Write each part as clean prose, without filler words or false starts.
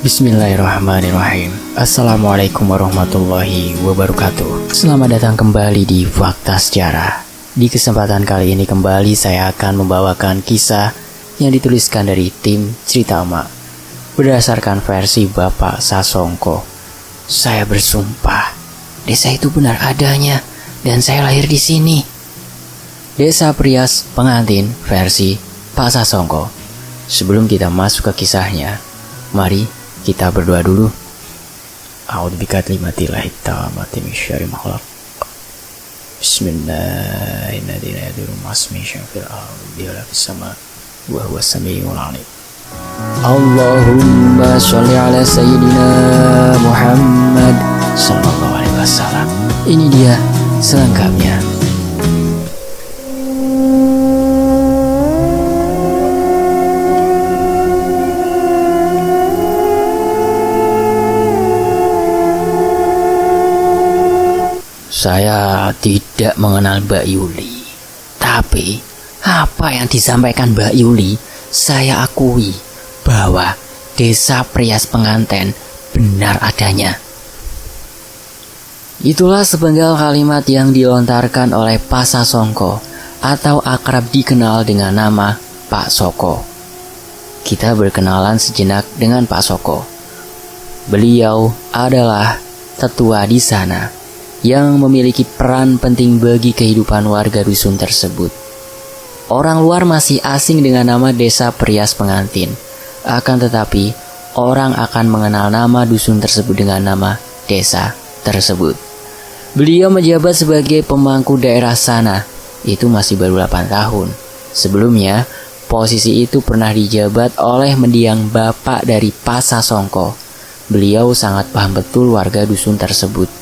Bismillahirrahmanirrahim. Assalamualaikum warahmatullahi wabarakatuh. Selamat datang kembali di Fakta Sejarah. Di kesempatan kali ini kembali saya akan membawakan kisah yang dituliskan dari tim Cerita Emak berdasarkan versi Bapak Sasongko. Saya bersumpah, desa itu benar adanya dan saya lahir di sini. Desa Prias Pengantin versi Pak Sasongko. Sebelum kita masuk ke kisahnya, mari kita berdoa dulu. A'udzubikalimatillahit tammati min syarri ma khalaq. Bismillahirrahmanirrahim. Allahumma sholli ala sayyidina Muhammad sallallahu alaihi wasallam. Ini dia selengkapnya. Saya tidak mengenal Mbak Yuli, tapi apa yang disampaikan Mbak Yuli, saya akui bahwa desa Prias Pengantin benar adanya. Itulah sepenggal kalimat yang dilontarkan oleh Pak Sasongko atau akrab dikenal dengan nama Pak Soko. Kita berkenalan sejenak dengan Pak Soko. Beliau adalah tetua di sana yang memiliki peran penting bagi kehidupan warga dusun tersebut. Orang luar masih asing dengan nama desa Prias Pengantin, akan tetapi orang akan mengenal nama dusun tersebut dengan nama desa tersebut. Beliau menjabat sebagai pemangku daerah sana, itu masih baru 8 tahun. Sebelumnya, posisi itu pernah dijabat oleh mendiang bapak dari Pak Sasongko. Beliau sangat paham betul warga dusun tersebut.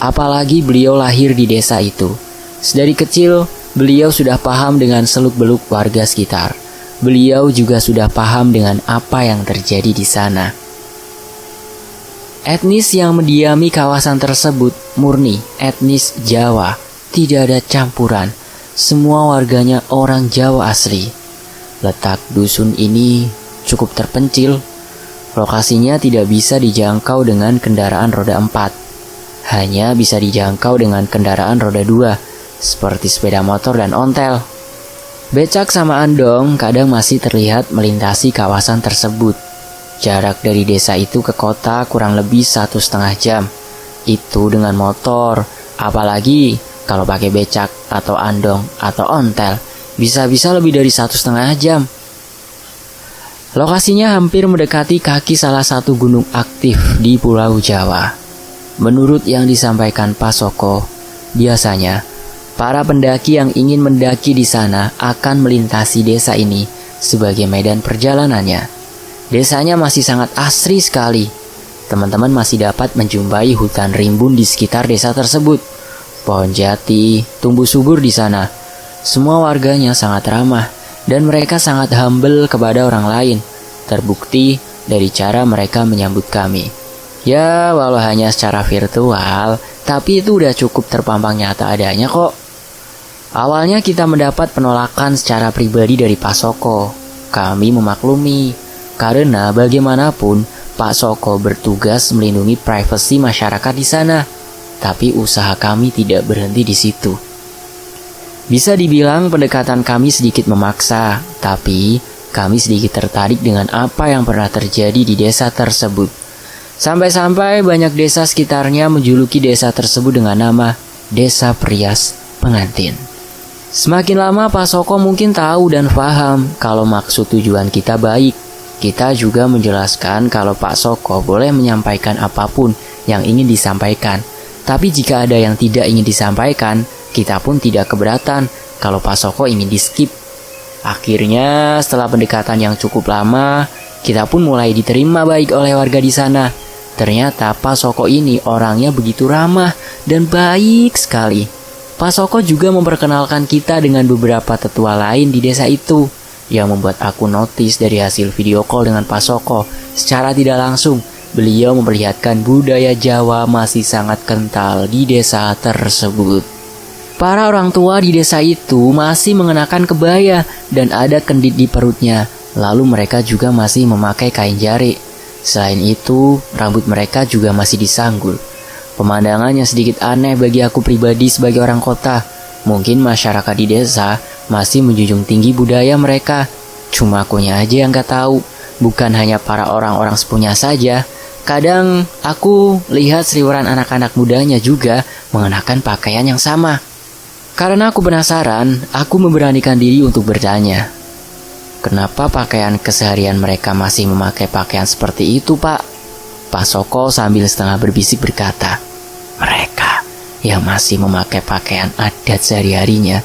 Apalagi beliau lahir di desa itu. Sedari kecil, beliau sudah paham dengan seluk-beluk warga sekitar. Beliau juga sudah paham dengan apa yang terjadi di sana. Etnis yang mendiami kawasan tersebut murni etnis Jawa, tidak ada campuran. Semua warganya orang Jawa asli. Letak dusun ini cukup terpencil. Lokasinya tidak bisa dijangkau dengan kendaraan roda 4. Hanya bisa dijangkau dengan kendaraan roda 2, seperti sepeda motor dan ontel. Becak sama andong kadang masih terlihat melintasi kawasan tersebut. Jarak dari desa itu ke kota kurang lebih 1,5 jam. Itu dengan motor, apalagi kalau pakai becak atau andong atau ontel, bisa-bisa lebih dari 1,5 jam. Lokasinya hampir mendekati kaki salah satu gunung aktif di Pulau Jawa. Menurut yang disampaikan Pak Soko, biasanya para pendaki yang ingin mendaki di sana akan melintasi desa ini sebagai medan perjalanannya. Desanya masih sangat asri sekali. Teman-teman masih dapat menjumpai hutan rimbun di sekitar desa tersebut. Pohon jati tumbuh subur di sana. Semua warganya sangat ramah dan mereka sangat humble kepada orang lain. Terbukti dari cara mereka menyambut kami. Ya, walau hanya secara virtual, tapi itu udah cukup terpampang nyata adanya kok. Awalnya kita mendapat penolakan secara pribadi dari Pak Soko. Kami memaklumi, karena bagaimanapun Pak Soko bertugas melindungi privasi masyarakat di sana. Tapi usaha kami tidak berhenti di situ. Bisa dibilang pendekatan kami sedikit memaksa, tapi kami sedikit tertarik dengan apa yang pernah terjadi di desa tersebut. Sampai-sampai banyak desa sekitarnya menjuluki desa tersebut dengan nama Desa Prias Pengantin. Semakin lama Pak Soko mungkin tahu dan paham kalau maksud tujuan kita baik. Kita juga menjelaskan kalau Pak Soko boleh menyampaikan apapun yang ingin disampaikan. Tapi jika ada yang tidak ingin disampaikan, kita pun tidak keberatan kalau Pak Soko ingin di-skip. Akhirnya setelah pendekatan yang cukup lama, kita pun mulai diterima baik oleh warga di sana. Ternyata Pak Soko ini orangnya begitu ramah dan baik sekali. Pak Soko juga memperkenalkan kita dengan beberapa tetua lain di desa itu. Yang membuat aku notice dari hasil video call dengan Pak Soko. Secara tidak langsung, beliau memperlihatkan budaya Jawa masih sangat kental di desa tersebut. Para orang tua di desa itu masih mengenakan kebaya dan ada kendit di perutnya. Lalu mereka juga masih memakai kain jarik. Selain itu, rambut mereka juga masih disanggul. Pemandangannya sedikit aneh bagi aku pribadi sebagai orang kota. Mungkin masyarakat di desa masih menjunjung tinggi budaya mereka. Cuma akunya aja yang gak tahu. Bukan hanya para orang-orang sepunya saja. Kadang aku lihat seliweran anak-anak mudanya juga mengenakan pakaian yang sama. Karena aku penasaran, aku memberanikan diri untuk bertanya. Kenapa pakaian keseharian mereka masih memakai pakaian seperti itu, Pak? Pak Soko sambil setengah berbisik berkata, mereka yang masih memakai pakaian adat sehari-harinya,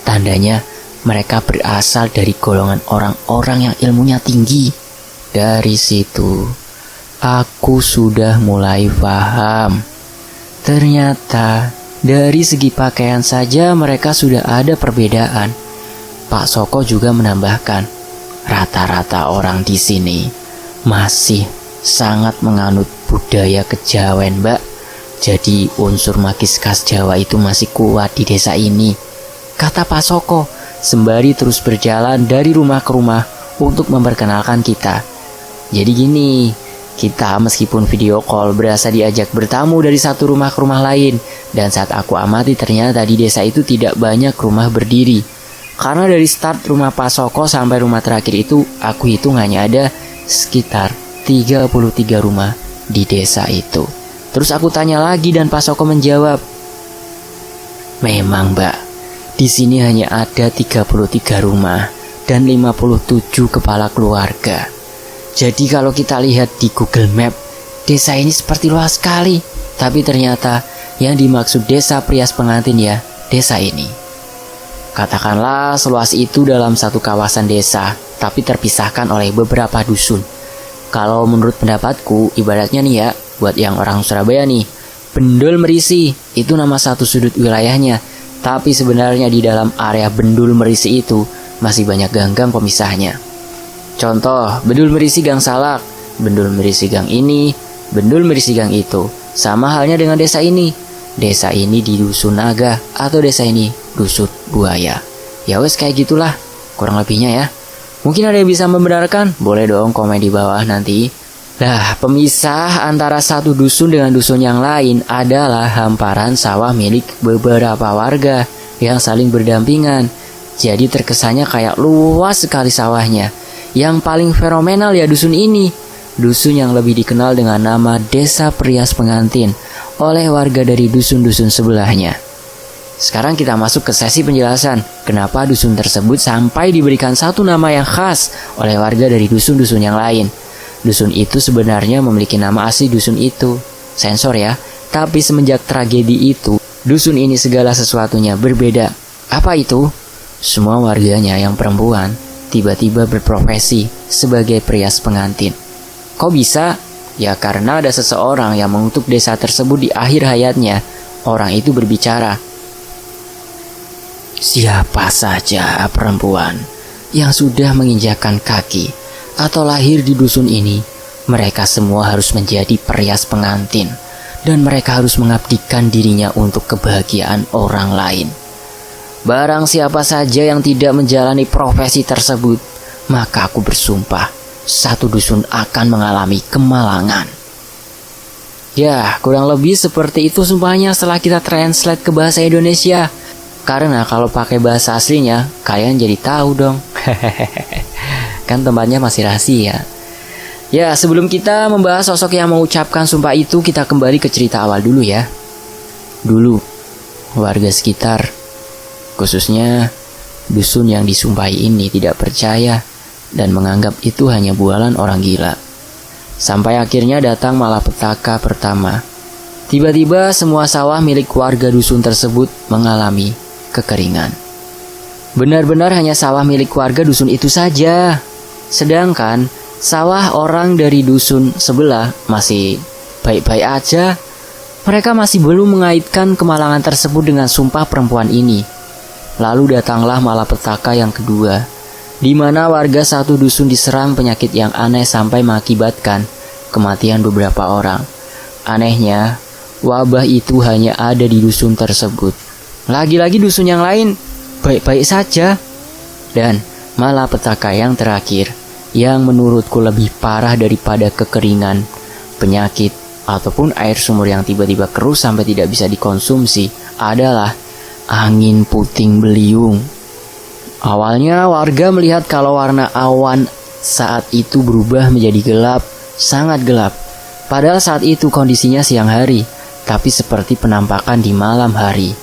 tandanya mereka berasal dari golongan orang-orang yang ilmunya tinggi. Dari situ, aku sudah mulai paham. Ternyata dari segi pakaian saja mereka sudah ada perbedaan. Pak Soko juga menambahkan, rata-rata orang di sini masih sangat menganut budaya kejawen, Mbak. Jadi unsur magis khas Jawa itu masih kuat di desa ini, kata Pak Soko sembari terus berjalan dari rumah ke rumah untuk memperkenalkan kita. Jadi gini, kita meskipun video call berasa diajak bertamu dari satu rumah ke rumah lain. Dan saat aku amati ternyata di desa itu tidak banyak rumah berdiri. Karena dari start rumah Pak Soko sampai rumah terakhir itu aku hitung hanya ada sekitar 33 rumah di desa itu. Terus aku tanya lagi dan Pak Soko menjawab, memang Mbak, di sini hanya ada 33 rumah dan 57 kepala keluarga. Jadi kalau kita lihat di Google Map, desa ini seperti luas sekali. Tapi ternyata yang dimaksud desa Prias Pengantin ya, desa ini. Katakanlah seluas itu dalam satu kawasan desa, tapi terpisahkan oleh beberapa dusun. Kalau menurut pendapatku, ibaratnya nih ya, buat yang orang Surabaya nih, Bendul Merisi, itu nama satu sudut wilayahnya. Tapi sebenarnya di dalam area Bendul Merisi itu, masih banyak gang-gang pemisahnya. Contoh, Bendul Merisi Gang Salak, Bendul Merisi Gang ini, Bendul Merisi Gang itu. Sama halnya dengan desa ini. Desa ini di Dusun Naga, atau desa ini Dusun Buaya. Ya wes kayak gitulah, kurang lebihnya ya. Mungkin ada yang bisa membenarkan? Boleh dong komen di bawah nanti. Nah, pemisah antara satu dusun dengan dusun yang lain adalah hamparan sawah milik beberapa warga yang saling berdampingan. Jadi terkesannya kayak luas sekali sawahnya. Yang paling fenomenal ya dusun ini. Dusun yang lebih dikenal dengan nama Desa Prias Pengantin oleh warga dari dusun-dusun sebelahnya. Sekarang kita masuk ke sesi penjelasan kenapa dusun tersebut sampai diberikan satu nama yang khas oleh warga dari dusun-dusun yang lain. Dusun itu sebenarnya memiliki nama asli dusun itu. Sensor ya, tapi semenjak tragedi itu, dusun ini segala sesuatunya berbeda. Apa itu? Semua warganya yang perempuan tiba-tiba berprofesi sebagai prias pengantin. Kok bisa? Ya karena ada seseorang yang mengutuk desa tersebut di akhir hayatnya. Orang itu berbicara, siapa saja perempuan yang sudah menginjakkan kaki atau lahir di dusun ini, mereka semua harus menjadi perias pengantin dan mereka harus mengabdikan dirinya untuk kebahagiaan orang lain. Barang siapa saja yang tidak menjalani profesi tersebut, maka aku bersumpah satu dusun akan mengalami kemalangan. Ya, kurang lebih seperti itu sumpahnya setelah kita translate ke bahasa Indonesia. Karena kalau pakai bahasa aslinya, kalian jadi tahu dong. Kan tempatnya masih rahasia. Ya, sebelum kita membahas sosok yang mengucapkan sumpah itu, kita kembali ke cerita awal dulu ya. Dulu, warga sekitar, khususnya dusun yang disumpahi ini tidak percaya dan menganggap itu hanya bualan orang gila. Sampai akhirnya datang malapetaka pertama. Tiba-tiba semua sawah milik warga dusun tersebut mengalami kekeringan. Benar-benar hanya sawah milik warga dusun itu saja. Sedangkan sawah orang dari dusun sebelah masih baik-baik aja. Mereka masih belum mengaitkan kemalangan tersebut dengan sumpah perempuan ini. Lalu datanglah malapetaka yang kedua, di mana warga satu dusun diserang penyakit yang aneh sampai mengakibatkan kematian beberapa orang. Anehnya, wabah itu hanya ada di dusun tersebut. Lagi-lagi dusun yang lain baik-baik saja. Dan malapetaka yang terakhir, yang menurutku lebih parah daripada kekeringan, penyakit, ataupun air sumur yang tiba-tiba keruh sampai tidak bisa dikonsumsi adalah angin puting beliung. Awalnya warga melihat kalau warna awan saat itu berubah menjadi gelap, sangat gelap. Padahal saat itu kondisinya siang hari, tapi seperti penampakan di malam hari.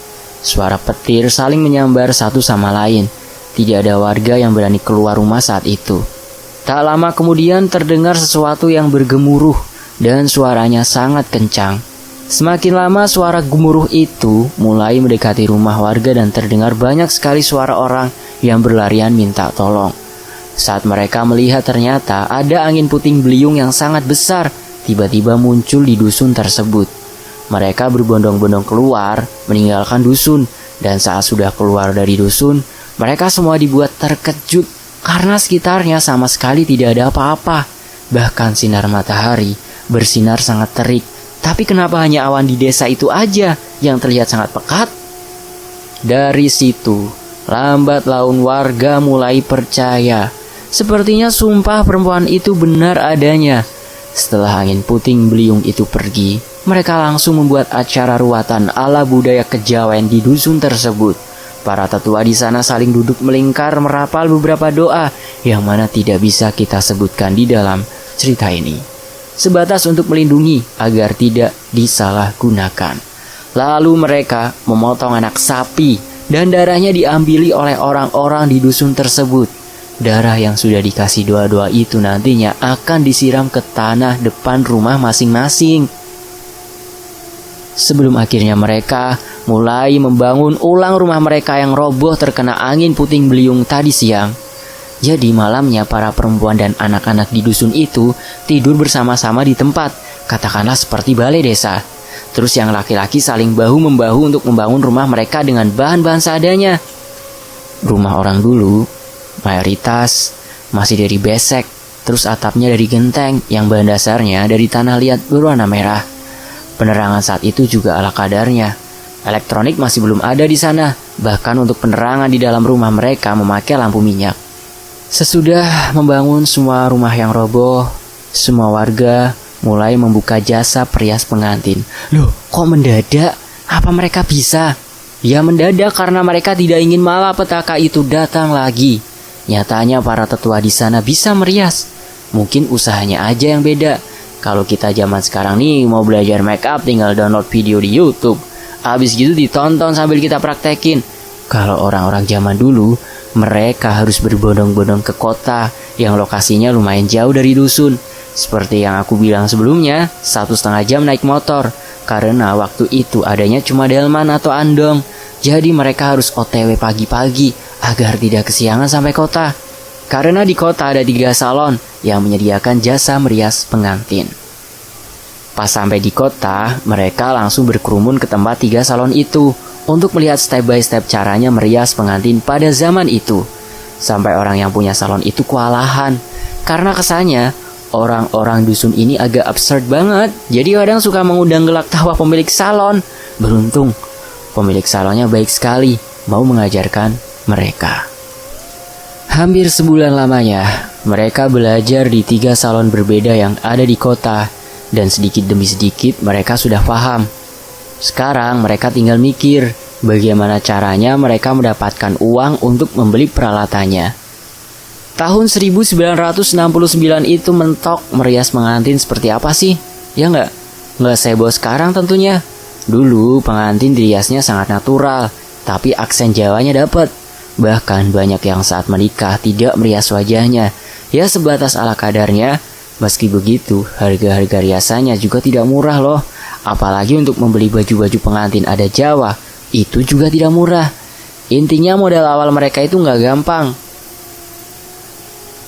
Suara petir saling menyambar satu sama lain. Tidak ada warga yang berani keluar rumah saat itu. Tak lama kemudian terdengar sesuatu yang bergemuruh dan suaranya sangat kencang. Semakin lama suara gemuruh itu mulai mendekati rumah warga dan terdengar banyak sekali suara orang yang berlarian minta tolong. Saat mereka melihat ternyata ada angin puting beliung yang sangat besar tiba-tiba muncul di dusun tersebut. Mereka berbondong-bondong keluar meninggalkan dusun, dan saat sudah keluar dari dusun, mereka semua dibuat terkejut karena sekitarnya sama sekali tidak ada apa-apa. Bahkan sinar matahari bersinar sangat terik. Tapi kenapa hanya awan di desa itu aja yang terlihat sangat pekat? Dari situ, lambat laun warga mulai percaya. Sepertinya sumpah perempuan itu benar adanya. Setelah angin puting beliung itu pergi, mereka langsung membuat acara ruatan ala budaya kejawen di dusun tersebut. Para tetua di sana saling duduk melingkar merapal beberapa doa yang mana tidak bisa kita sebutkan di dalam cerita ini. Sebatas untuk melindungi agar tidak disalahgunakan. Lalu mereka memotong anak sapi dan darahnya diambili oleh orang-orang di dusun tersebut. Darah yang sudah dikasih doa-doa itu nantinya akan disiram ke tanah depan rumah masing-masing. Sebelum akhirnya mereka mulai membangun ulang rumah mereka yang roboh terkena angin puting beliung tadi siang. Jadi malamnya para perempuan dan anak-anak di dusun itu tidur bersama-sama di tempat, katakanlah seperti balai desa. Terus yang laki-laki saling bahu-membahu untuk membangun rumah mereka dengan bahan-bahan seadanya. Rumah orang dulu mayoritas masih dari besek, terus atapnya dari genteng yang bahan dasarnya dari tanah liat berwarna merah. Penerangan saat itu juga ala kadarnya. Elektronik masih belum ada di sana, bahkan untuk penerangan di dalam rumah mereka memakai lampu minyak. Sesudah membangun semua rumah yang roboh, semua warga mulai membuka jasa perias pengantin. Loh, kok mendadak? Apa mereka bisa? Ya mendadak karena mereka tidak ingin malapetaka itu datang lagi. Nyatanya para tetua di sana bisa merias. Mungkin usahanya aja yang beda. Kalau kita zaman sekarang nih mau belajar make up tinggal download video di YouTube. Habis gitu ditonton sambil kita praktekin. Kalau orang-orang zaman dulu, mereka harus berbondong-bondong ke kota yang lokasinya lumayan jauh dari dusun. Seperti yang aku bilang sebelumnya, 1,5 jam naik motor. Karena waktu itu adanya cuma delman atau andong. Jadi mereka harus OTW pagi-pagi agar tidak kesiangan sampai kota. Karena di kota ada 3 salon yang menyediakan jasa merias pengantin. Pas sampai di kota, mereka langsung berkerumun ke tempat 3 salon itu untuk melihat step by step caranya merias pengantin pada zaman itu. Sampai orang yang punya salon itu kewalahan. Karena kesannya, orang-orang dusun ini agak absurd banget. Jadi kadang suka mengundang gelak tawa pemilik salon. Beruntung, pemilik salonnya baik sekali, mau mengajarkan mereka. Hampir sebulan lamanya, mereka belajar di 3 salon berbeda yang ada di kota. Dan sedikit demi sedikit mereka sudah paham. Sekarang mereka tinggal mikir bagaimana caranya mereka mendapatkan uang untuk membeli peralatannya. Tahun 1969 itu mentok merias pengantin seperti apa sih? Ya nggak seheboh sekarang tentunya. Dulu pengantin diriasnya sangat natural, tapi aksen Jawanya dapat. Bahkan banyak yang saat menikah tidak merias wajahnya. Ya sebatas ala kadarnya. Meski begitu, harga-harga riasannya juga tidak murah loh. Apalagi untuk membeli baju-baju pengantin adat Jawa, itu juga tidak murah. Intinya modal awal mereka itu nggak gampang.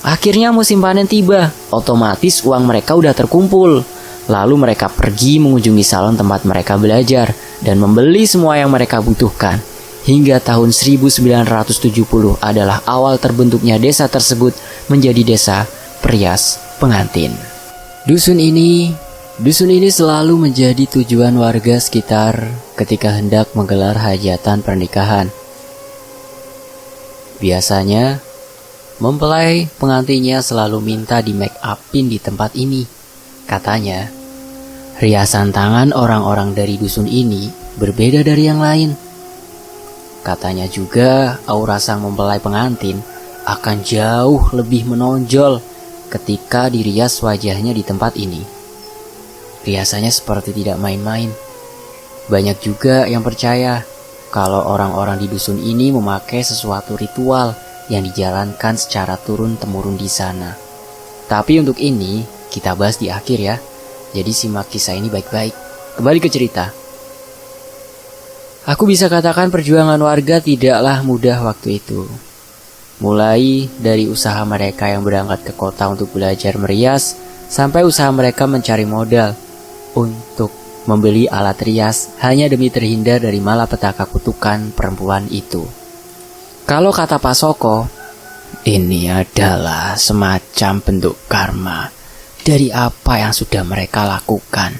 Akhirnya musim panen tiba, otomatis uang mereka udah terkumpul. Lalu mereka pergi mengunjungi salon tempat mereka belajar dan membeli semua yang mereka butuhkan. Hingga tahun 1970 adalah awal terbentuknya desa tersebut menjadi desa perias pengantin. Dusun ini selalu menjadi tujuan warga sekitar ketika hendak menggelar hajatan pernikahan. Biasanya, Mempelai pengantinnya selalu minta di make upin di tempat ini. Katanya, riasan tangan orang-orang dari dusun ini berbeda dari yang lain. Katanya juga aura sang mempelai pengantin akan jauh lebih menonjol ketika dirias wajahnya di tempat ini. Riasannya seperti tidak main-main. Banyak juga yang percaya kalau orang-orang di dusun ini memakai sesuatu ritual yang dijalankan secara turun-temurun di sana. Tapi untuk ini kita bahas di akhir ya. Jadi simak kisah ini baik-baik. Kembali ke cerita. Aku bisa katakan perjuangan warga tidaklah mudah waktu itu. Mulai dari usaha mereka yang berangkat ke kota untuk belajar merias, sampai usaha mereka mencari modal untuk membeli alat rias hanya demi terhindar dari malapetaka kutukan perempuan itu. Kalau kata Pak Soko, ini adalah semacam bentuk karma dari apa yang sudah mereka lakukan.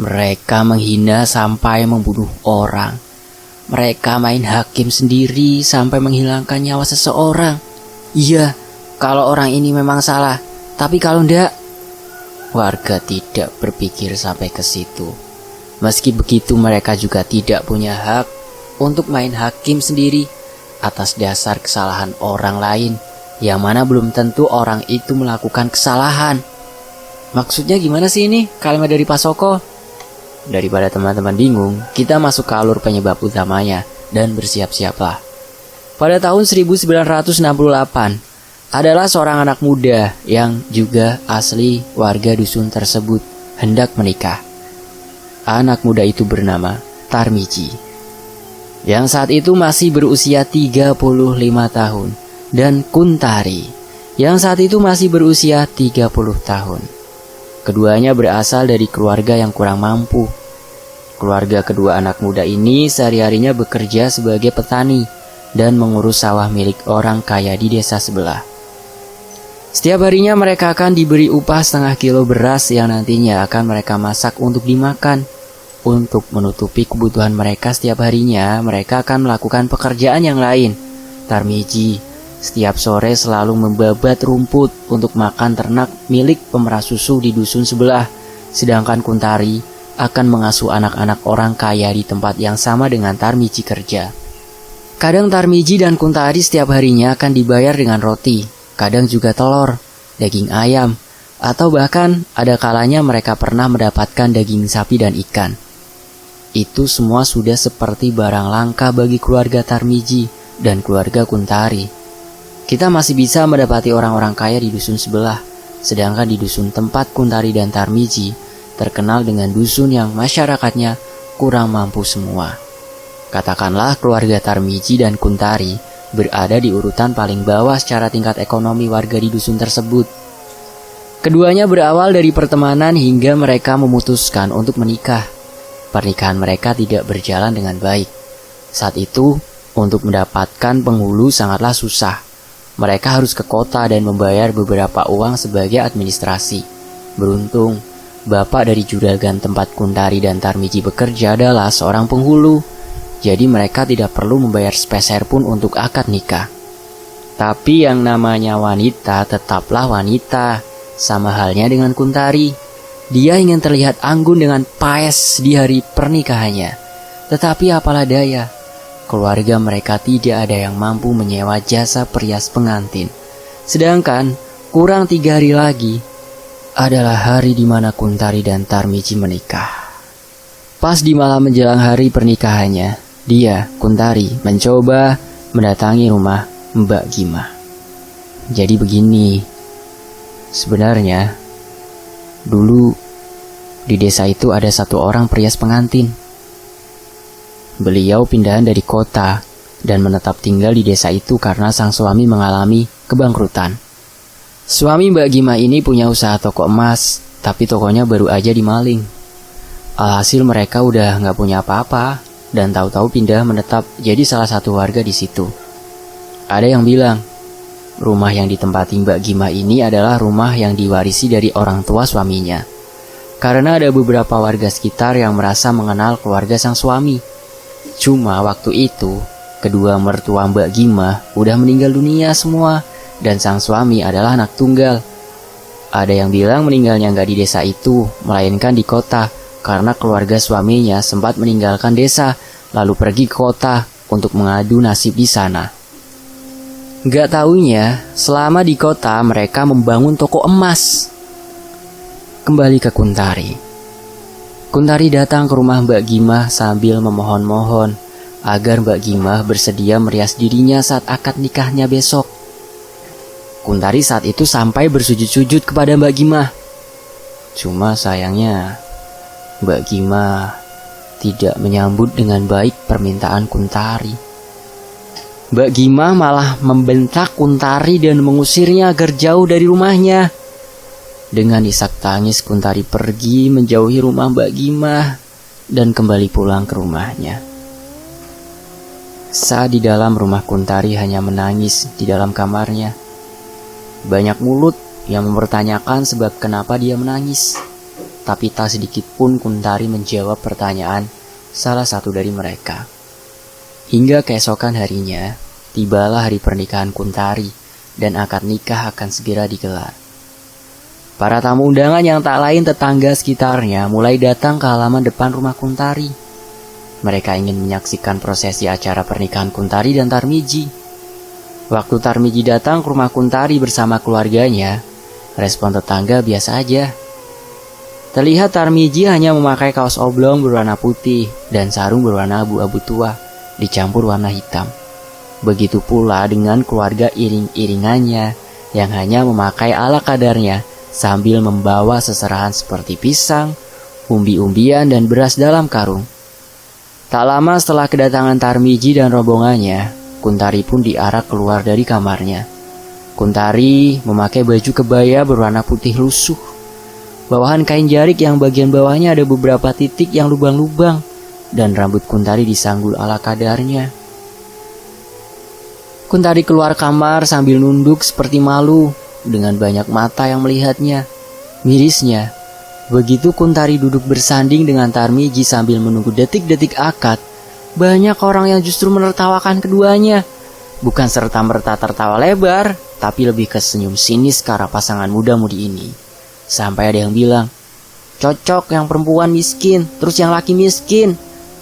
Mereka menghina sampai membunuh orang. Mereka main hakim sendiri sampai menghilangkan nyawa seseorang. Iya, kalau orang ini memang salah. Tapi kalau enggak, warga tidak berpikir sampai ke situ. Meski begitu mereka juga tidak punya hak untuk main hakim sendiri atas dasar kesalahan orang lain, yang mana belum tentu orang itu melakukan kesalahan. Maksudnya gimana sih ini kalimat dari Pak Soko? Daripada teman-teman bingung, kita masuk ke alur penyebab utamanya dan bersiap-siaplah. Pada tahun 1968, adalah seorang anak muda yang juga asli warga dusun tersebut hendak menikah. Anak muda itu bernama Tarmiji, yang saat itu masih berusia 35 tahun, dan Kuntari, yang saat itu masih berusia 30 tahun. Keduanya berasal dari keluarga yang kurang mampu. Keluarga kedua anak muda ini sehari-harinya bekerja sebagai petani dan mengurus sawah milik orang kaya di desa sebelah. Setiap harinya mereka akan diberi upah setengah kilo beras yang nantinya akan mereka masak untuk dimakan. Untuk menutupi kebutuhan mereka setiap harinya, mereka akan melakukan pekerjaan yang lain. Tarmiji setiap sore selalu membabat rumput untuk makan ternak milik pemerah susu di dusun sebelah. Sedangkan Kuntari akan mengasuh anak-anak orang kaya di tempat yang sama dengan Tarmiji kerja. Kadang Tarmiji dan Kuntari setiap harinya akan dibayar dengan roti, kadang juga telur, daging ayam, atau bahkan ada kalanya mereka pernah mendapatkan daging sapi dan ikan. Itu semua sudah seperti barang langka bagi keluarga Tarmiji dan keluarga Kuntari. Kita masih bisa mendapati orang-orang kaya di dusun sebelah, sedangkan di dusun tempat Kuntari dan Tarmiji terkenal dengan dusun yang masyarakatnya kurang mampu semua. Katakanlah keluarga Tarmiji dan Kuntari berada di urutan paling bawah secara tingkat ekonomi warga di dusun tersebut. Keduanya berawal dari pertemanan hingga mereka memutuskan untuk menikah. Pernikahan mereka tidak berjalan dengan baik. Saat itu, untuk mendapatkan penghulu sangatlah susah. Mereka harus ke kota dan membayar beberapa uang sebagai administrasi. Beruntung, bapak dari juragan tempat Kuntari dan Tarmiji bekerja adalah seorang penghulu. Jadi mereka tidak perlu membayar sepeser pun untuk akad nikah. Tapi yang namanya wanita tetaplah wanita. Sama halnya dengan Kuntari. Dia ingin terlihat anggun dengan paes di hari pernikahannya. Tetapi apalah daya, keluarga mereka tidak ada yang mampu menyewa jasa perias pengantin. Sedangkan kurang 3 hari lagi adalah hari di mana Kuntari dan Tarmiji menikah. Pas di malam menjelang hari pernikahannya, dia, Kuntari, mencoba mendatangi rumah Mbak Gima. Jadi begini, sebenarnya dulu di desa itu ada satu orang perias pengantin. Beliau pindahan dari kota dan menetap tinggal di desa itu karena sang suami mengalami kebangkrutan. Suami Mbak Gima ini punya usaha toko emas, tapi tokonya baru aja dimaling. Alhasil mereka udah nggak punya apa-apa dan tahu-tahu pindah menetap jadi salah satu warga di situ. Ada yang bilang, rumah yang ditempati Mbak Gima ini adalah rumah yang diwarisi dari orang tua suaminya. Karena ada beberapa warga sekitar yang merasa mengenal keluarga sang suami. Cuma waktu itu, kedua mertua Mbak Gima udah meninggal dunia semua dan sang suami adalah anak tunggal. Ada yang bilang meninggalnya nggak di desa itu, melainkan di kota, karena keluarga suaminya sempat meninggalkan desa, lalu pergi ke kota untuk mengadu nasib di sana. Gak taunya, selama di kota mereka membangun toko emas. Kembali ke Kuntari. Kuntari datang ke rumah Mbak Gimah sambil memohon-mohon agar Mbak Gimah bersedia merias dirinya saat akad nikahnya besok. Kuntari saat itu sampai bersujud-sujud kepada Mbak Gimah. Cuma sayangnya Mbak Gimah tidak menyambut dengan baik permintaan Kuntari. Mbak Gimah malah membentak Kuntari dan mengusirnya agar jauh dari rumahnya. Dengan isak tangis Kuntari pergi menjauhi rumah Mbak Gimah dan kembali pulang ke rumahnya. Saat di dalam rumah Kuntari hanya menangis di dalam kamarnya. Banyak mulut yang mempertanyakan sebab kenapa dia menangis. Tapi tak sedikit pun Kuntari menjawab pertanyaan salah satu dari mereka. Hingga keesokan harinya, tibalah hari pernikahan Kuntari dan akad nikah akan segera digelar. Para tamu undangan yang tak lain tetangga sekitarnya mulai datang ke halaman depan rumah Kuntari. Mereka ingin menyaksikan prosesi acara pernikahan Kuntari dan Tarmiji. Waktu Tarmiji datang ke rumah Kuntari bersama keluarganya, respon tetangga biasa aja. Terlihat Tarmiji hanya memakai kaos oblong berwarna putih dan sarung berwarna abu-abu tua, dicampur warna hitam. Begitu pula dengan keluarga iring-iringannya yang hanya memakai ala kadarnya sambil membawa seserahan seperti pisang, umbi-umbian dan beras dalam karung. Tak lama setelah kedatangan Tarmiji dan rombongannya, Kuntari pun diarak keluar dari kamarnya. Kuntari memakai baju kebaya berwarna putih lusuh. Bawahan kain jarik yang bagian bawahnya ada beberapa titik yang lubang-lubang, dan rambut Kuntari disanggul ala kadarnya. Kuntari keluar kamar sambil nunduk seperti malu, dengan banyak mata yang melihatnya. Mirisnya, begitu Kuntari duduk bersanding dengan Tarmiji sambil menunggu detik-detik akad, banyak orang yang justru menertawakan keduanya. Bukan serta-merta tertawa lebar, tapi lebih ke senyum sinis ke arah pasangan muda-mudi ini. Sampai ada yang bilang, cocok yang perempuan miskin, terus yang laki miskin.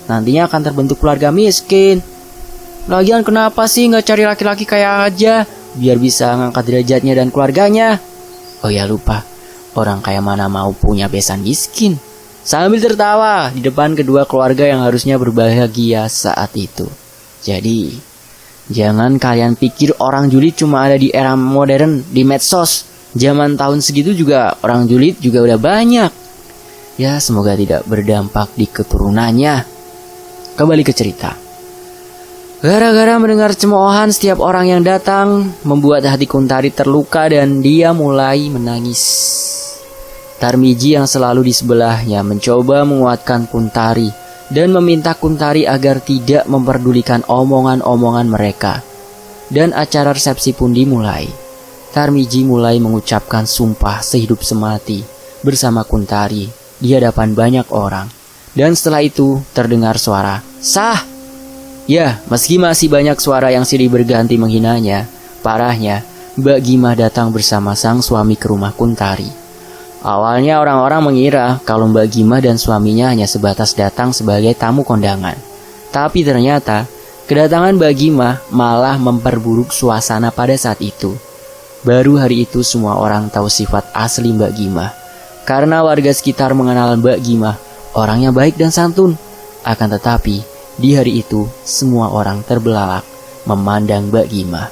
Nantinya akan terbentuk keluarga miskin. Lagian kenapa sih gak cari laki-laki kaya aja, biar bisa ngangkat derajatnya dan keluarganya. Oh ya lupa, orang kaya mana mau punya besan miskin. Sambil tertawa di depan kedua keluarga yang harusnya berbahagia saat itu. Jadi, jangan kalian pikir orang julid cuma ada di era modern, di medsos. Zaman tahun segitu juga orang julid juga udah banyak. Ya semoga tidak berdampak di keturunannya. Kembali ke cerita. Gara-gara mendengar cemoohan setiap orang yang datang, membuat hati Kuntari terluka dan dia mulai menangis. Tarmiji yang selalu di sebelahnya mencoba menguatkan Kuntari dan meminta Kuntari agar tidak memperdulikan omongan-omongan mereka. Dan acara resepsi pun dimulai. Tarmiji mulai mengucapkan sumpah sehidup semati bersama Kuntari di hadapan banyak orang. Dan setelah itu terdengar suara, "Sah!" Ya, meski masih banyak suara yang silih berganti menghinanya, parahnya, Mbak Gimah datang bersama sang suami ke rumah Kuntari. Awalnya orang-orang mengira kalau Mbak Gimah dan suaminya hanya sebatas datang sebagai tamu kondangan. Tapi ternyata, kedatangan Mbak Gimah malah memperburuk suasana pada saat itu. Baru hari itu semua orang tahu sifat asli Mbak Gimah. Karena warga sekitar mengenal Mbak Gimah, orangnya baik dan santun. Akan tetapi, di hari itu, semua orang terbelalak memandang Mbak Gimah.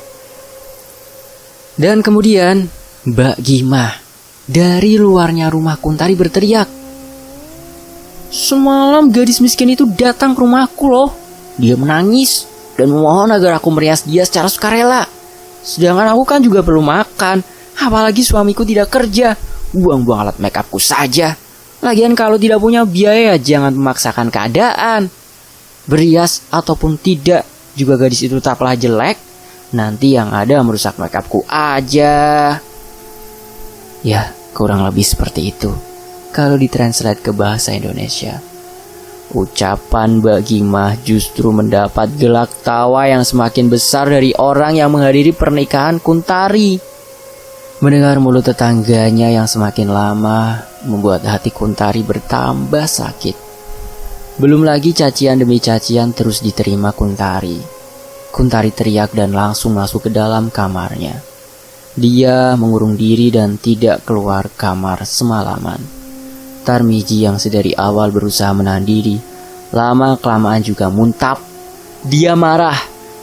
Dan kemudian, Mbak Gimah dari luarnya rumah Kuntari berteriak, "Semalam gadis miskin itu datang ke rumahku loh. Dia menangis dan memohon agar aku merias dia secara sukarela. Sedangkan aku kan juga perlu makan, apalagi suamiku tidak kerja. Buang-buang alat make upku saja. Lagian kalau tidak punya biaya, jangan memaksakan keadaan. Berias ataupun tidak, juga gadis itu tetaplah jelek. Nanti yang ada merusak makeupku aja." Ya, kurang lebih seperti itu kalau ditranslate ke bahasa Indonesia. Ucapan Mbak Gimah justru mendapat gelak tawa yang semakin besar dari orang yang menghadiri pernikahan Kuntari. Mendengar mulut tetangganya yang semakin lama membuat hati Kuntari bertambah sakit. Belum lagi cacian demi cacian terus diterima Kuntari. Kuntari teriak dan langsung masuk ke dalam kamarnya. Dia mengurung diri dan tidak keluar kamar semalaman. Tarmiji yang sedari awal berusaha menahan diri, lama-kelamaan juga muntap. Dia marah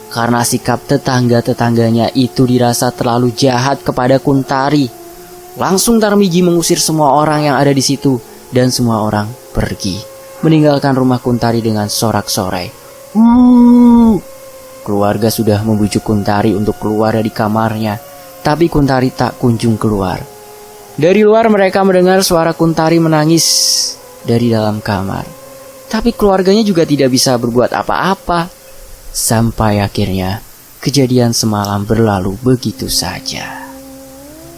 karena sikap tetangga-tetangganya itu dirasa terlalu jahat kepada Kuntari. Langsung Tarmiji mengusir semua orang yang ada di situ dan semua orang pergi, meninggalkan rumah Kuntari dengan sorak-sorai. Keluarga sudah membujuk Kuntari untuk keluar dari kamarnya, tapi Kuntari tak kunjung keluar. Dari luar mereka mendengar suara Kuntari menangis dari dalam kamar. Tapi keluarganya juga tidak bisa berbuat apa-apa. Sampai akhirnya kejadian semalam berlalu begitu saja.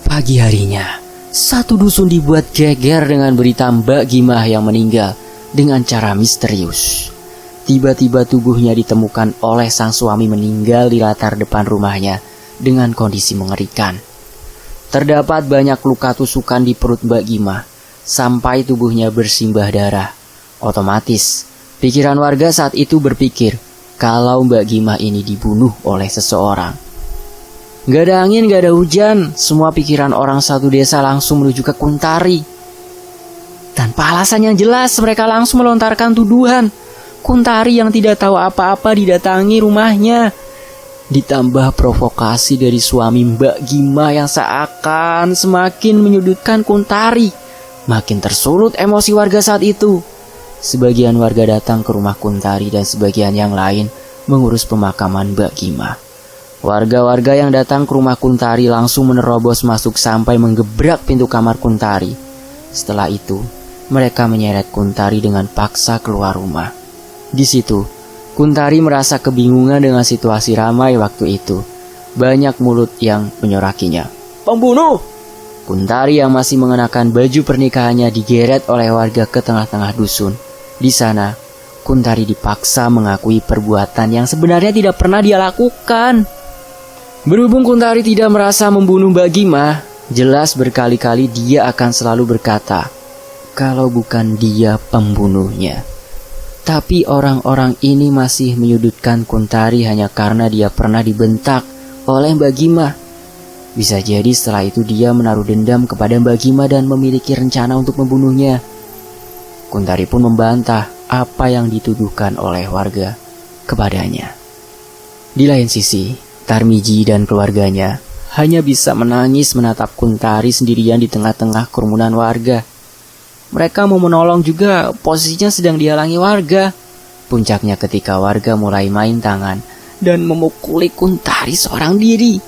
Pagi harinya, satu dusun dibuat geger dengan berita Mbak Gimah yang meninggal dengan cara misterius. Tiba-tiba tubuhnya ditemukan oleh sang suami meninggal di latar depan rumahnya dengan kondisi mengerikan. Terdapat banyak luka tusukan di perut Mbak Gimah sampai tubuhnya bersimbah darah. Otomatis, pikiran warga saat itu berpikir kalau Mbak Gimah ini dibunuh oleh seseorang. Gak ada angin, gak ada hujan, semua pikiran orang satu desa langsung menuju ke Kuntari. Tanpa alasan yang jelas, mereka langsung melontarkan tuduhan. Kuntari yang tidak tahu apa-apa didatangi rumahnya. Ditambah provokasi dari suami Mbak Gimah yang seakan semakin menyudutkan Kuntari. Makin tersulut emosi warga saat itu. Sebagian warga datang ke rumah Kuntari dan sebagian yang lain mengurus pemakaman Mbak Gimah. Warga-warga yang datang ke rumah Kuntari langsung menerobos masuk sampai menggebrak pintu kamar Kuntari. Setelah itu, mereka menyeret Kuntari dengan paksa keluar rumah. Di situ, Kuntari merasa kebingungan dengan situasi ramai waktu itu. Banyak mulut yang menyorakinya. "Pembunuh!" Kuntari yang masih mengenakan baju pernikahannya digeret oleh warga ke tengah-tengah dusun. Di sana, Kuntari dipaksa mengakui perbuatan yang sebenarnya tidak pernah dia lakukan. Berhubung Kuntari tidak merasa membunuh Mbak Gimah, jelas berkali-kali dia akan selalu berkata, kalau bukan dia pembunuhnya. Tapi orang-orang ini masih menyudutkan Kuntari hanya karena dia pernah dibentak oleh Mbak Gimah. Bisa jadi setelah itu dia menaruh dendam kepada Mbak Gimah dan memiliki rencana untuk membunuhnya. Kuntari pun membantah apa yang dituduhkan oleh warga kepadanya. Di lain sisi, Tarmiji dan keluarganya hanya bisa menangis menatap Kuntari sendirian di tengah-tengah kerumunan warga. Mereka mau menolong juga, posisinya sedang dihalangi warga. Puncaknya ketika warga mulai main tangan dan memukuli Kuntari seorang diri.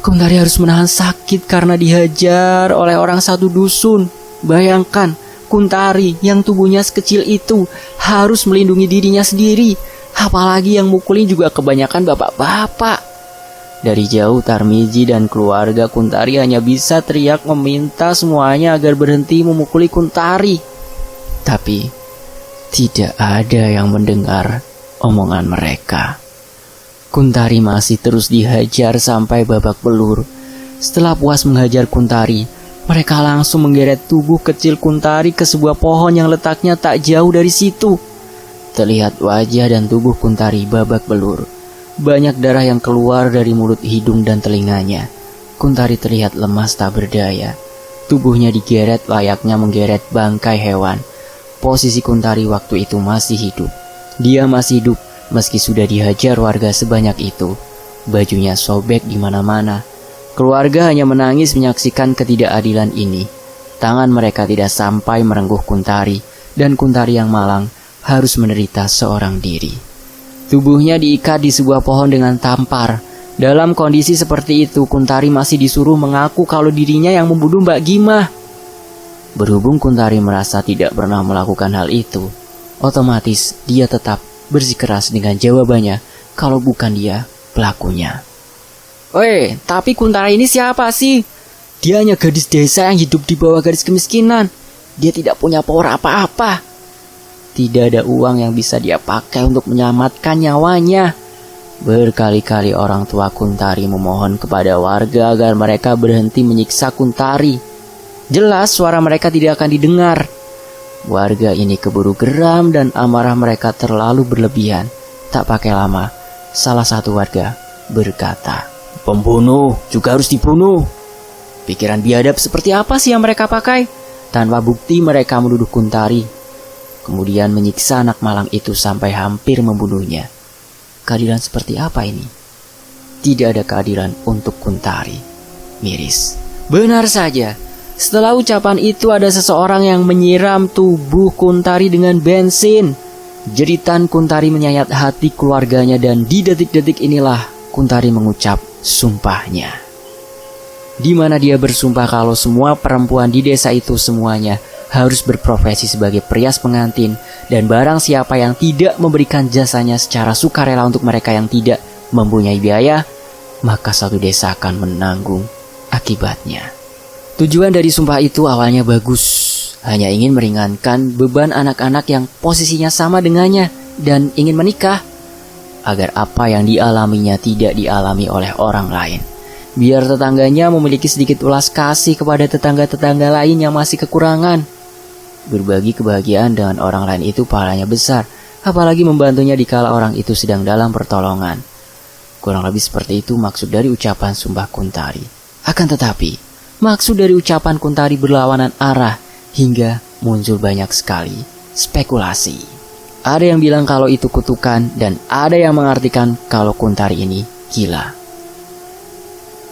Kuntari harus menahan sakit karena dihajar oleh orang satu dusun. Bayangkan, Kuntari yang tubuhnya sekecil itu harus melindungi dirinya sendiri. Apalagi yang mukulin juga kebanyakan bapak-bapak. Dari jauh Tarmiji dan keluarga Kuntari hanya bisa teriak meminta semuanya agar berhenti memukuli Kuntari. Tapi tidak ada yang mendengar omongan mereka. Kuntari masih terus dihajar sampai babak belur. Setelah puas menghajar Kuntari, mereka langsung menggeret tubuh kecil Kuntari ke sebuah pohon yang letaknya tak jauh dari situ. Terlihat wajah dan tubuh Kuntari babak belur. Banyak darah yang keluar dari mulut, hidung, dan telinganya. Kuntari terlihat lemas tak berdaya. Tubuhnya digeret layaknya menggeret bangkai hewan. Posisi Kuntari waktu itu masih hidup. Dia masih hidup meski sudah dihajar warga sebanyak itu. Bajunya sobek di mana-mana. Keluarga hanya menangis menyaksikan ketidakadilan ini. Tangan mereka tidak sampai merengkuh Kuntari, dan Kuntari yang malang harus menderita seorang diri. Tubuhnya diikat di sebuah pohon dengan tampar. Dalam kondisi seperti itu, Kuntari masih disuruh mengaku kalau dirinya yang membunuh Mbak Gimah. Berhubung Kuntari merasa tidak pernah melakukan hal itu, otomatis dia tetap bersikeras dengan jawabannya kalau bukan dia pelakunya. "Weh, tapi Kuntari ini siapa sih? Dia hanya gadis desa yang hidup di bawah garis kemiskinan. Dia tidak punya power apa-apa." Tidak ada uang yang bisa dia pakai untuk menyelamatkan nyawanya. Berkali-kali orang tua Kuntari memohon kepada warga agar mereka berhenti menyiksa Kuntari. Jelas suara mereka tidak akan didengar. Warga ini keburu geram dan amarah mereka terlalu berlebihan. Tak pakai lama, salah satu warga berkata, "Pembunuh juga harus dibunuh." Pikiran biadab seperti apa sih yang mereka pakai? Tanpa bukti mereka menuduh Kuntari. Kemudian menyiksa anak malang itu sampai hampir membunuhnya. Keadilan seperti apa ini? Tidak ada keadilan untuk Kuntari. Miris. Benar saja. Setelah ucapan itu ada seseorang yang menyiram tubuh Kuntari dengan bensin. Jeritan Kuntari menyayat hati keluarganya dan di detik-detik inilah Kuntari mengucap sumpahnya. Di mana dia bersumpah kalau semua perempuan di desa itu semuanya harus berprofesi sebagai perias pengantin, dan barang siapa yang tidak memberikan jasanya secara sukarela untuk mereka yang tidak mempunyai biaya, maka satu desa akan menanggung akibatnya. Tujuan dari sumpah itu awalnya bagus, hanya ingin meringankan beban anak-anak yang posisinya sama dengannya dan ingin menikah, agar apa yang dialaminya tidak dialami oleh orang lain. Biar tetangganya memiliki sedikit ulas kasih kepada tetangga-tetangga lain yang masih kekurangan. Berbagi kebahagiaan dengan orang lain itu pahalanya besar, apalagi membantunya dikala orang itu sedang dalam pertolongan. Kurang lebih seperti itu maksud dari ucapan sumpah Kuntari. Akan tetapi, maksud dari ucapan Kuntari berlawanan arah hingga muncul banyak sekali spekulasi. Ada yang bilang kalau itu kutukan dan ada yang mengartikan kalau Kuntari ini gila.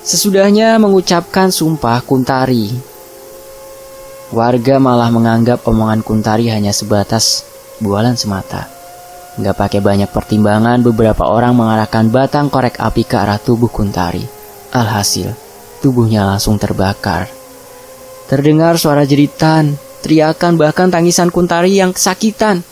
Sesudahnya mengucapkan sumpah Kuntari, warga malah menganggap omongan Kuntari hanya sebatas bualan semata. Nggak pakai banyak pertimbangan, beberapa orang mengarahkan batang korek api ke arah tubuh Kuntari. Alhasil, tubuhnya langsung terbakar. Terdengar suara jeritan, teriakan, bahkan tangisan Kuntari yang kesakitan.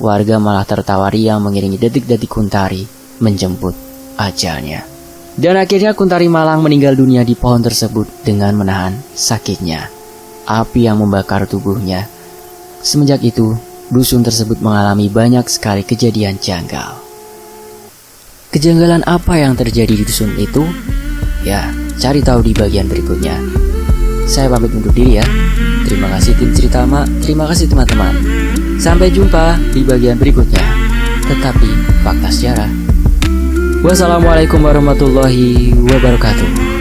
Warga malah tertawa riang mengiringi detik-detik Kuntari menjemput ajalnya. Dan akhirnya Kuntari Malang meninggal dunia di pohon tersebut dengan menahan sakitnya. Api yang membakar tubuhnya. Semenjak itu, dusun tersebut mengalami banyak sekali kejadian janggal. Kejanggalan apa yang terjadi di dusun itu? Ya, cari tahu di bagian berikutnya. Saya pamit undur diri ya. Terima kasih tim Cerita Mak, terima kasih teman-teman. Sampai jumpa di bagian berikutnya. Tetapi fakta sejarah. Wassalamualaikum warahmatullahi wabarakatuh.